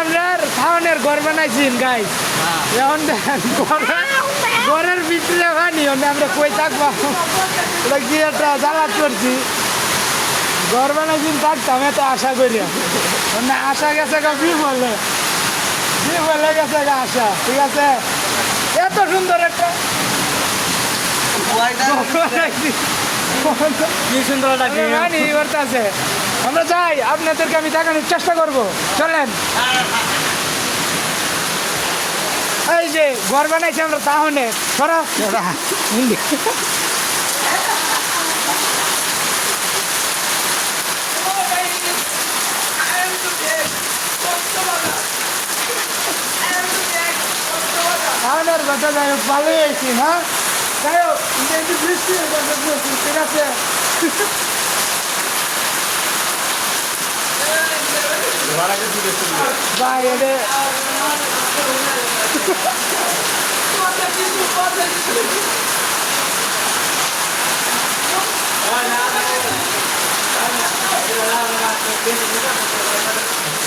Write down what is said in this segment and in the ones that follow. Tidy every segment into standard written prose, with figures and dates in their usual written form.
আমরা খাওয়ানোর ঘর বানাইছি গাইস। এখন ঘরের ভিতরে পানি আমরা কই থাকবো, ওটা কি একটা জ্বালাত করছি। ঘর বানাইছি থাকতাম এত আশা করি, মানে আশা গেছে গা বিফলে গেছে গা আশা। ঠিক আছে, এত সুন্দর একটা কি সুন্দর পানি আছে। আমরা যাই, আপনাদেরকে আমি দেখানোর চেষ্টা করব। চলেন, এই যে ঘর বানাইছি আমরা তাহলে সরা তাহলের কথা যাই হোক, ভালোই আছি। হ্যাঁ, যাই হোক, একটু বৃষ্টি ঠিক আছে। ভাই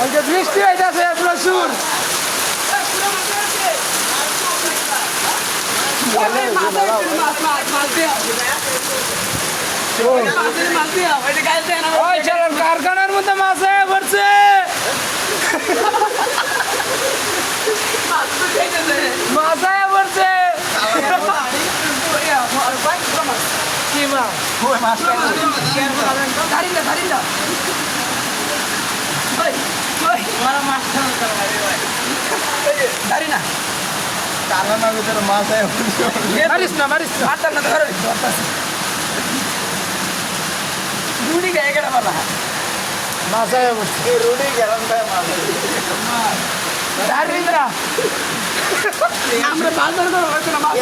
এটা বৃষ্টি হইতেছে প্রচুর। কারখানার মধ্যে মাছ পড়ছে, মাছ পড়ছে। কি মাছ? কারখানার ভিতরে মাছ মারিস না, মারিস না। রুটি গায়ে গেলে পারা মাছ পড়ছে, রুটি গেলাম মাছ আমরা বাজার করে মাছ